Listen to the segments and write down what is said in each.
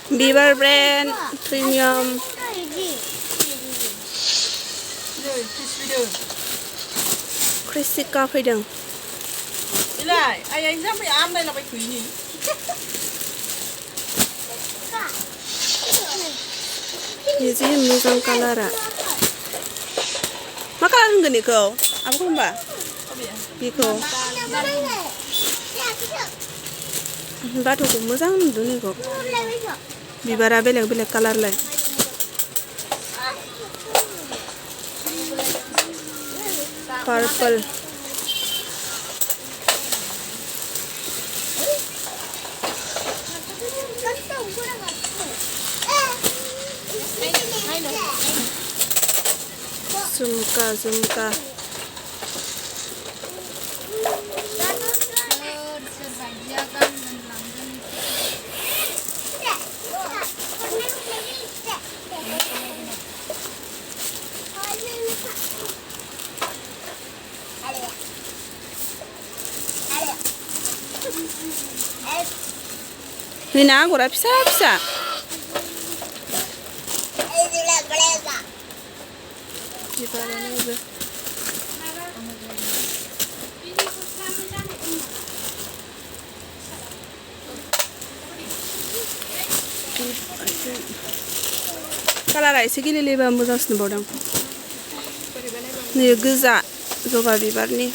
बिबार brand premium क्रिसिका फैदों इलाय आइयानो जाबाय आमलायलाबाय थुइनि जि मोजां कालारा मा कालार होनगोन बेखौ आब'खौ होनबा बेखौ बाथ'खौ मोजां नुदों बेखौ बिबारा बेलेग बेलेग कालारलाय पार्पल झुमका झुमका Nina agora pisa pisa. Kalara एसे गेलेलेबा मोजांसिन नुबावदों नै गोजा जबा बिबारनि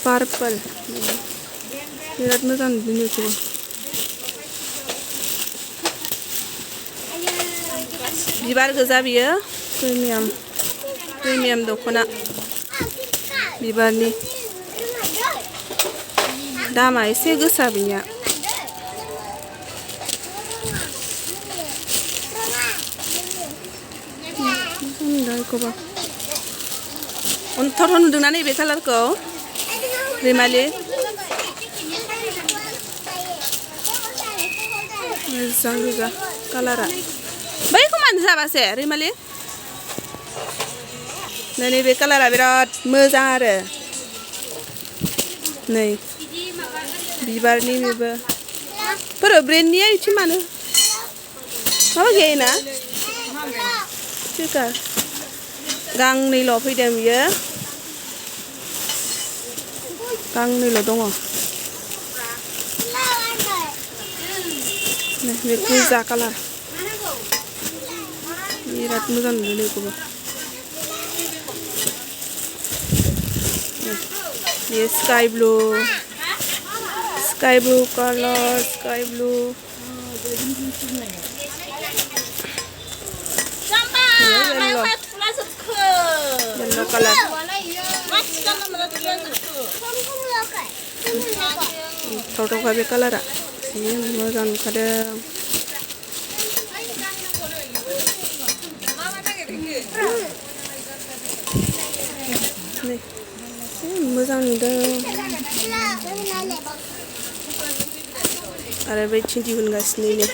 पार्पल बिराद मोजां नुदों बेखौबो बिबार गोजा बियो प्रिमियाम दखना बिबारनि दामा एसे गोसा बिनिया अन्थर नुदोंना नैबे कालारखौ रैमालि मोजां गोजा कालारा बैखौ मानो जाबासे रैमालि नैबे कालारा बिराद मोजां आरो नै बिबारनि बेबो फोरो ब्रेन्डनिया इथि मानो माबा गैयाना स्टिकार गांनैल' फैदों बियो गांनैल' दङ बे गोजा कालार बिराद मोजां नुदों बेखौबो ये स्काई ब्लू कालार स्काई ब्लू येलो कालार थावथावखा बे कालारा जि मोजां नुखादों मोजां नुदों आरो बै थिं दिहुनगासिनो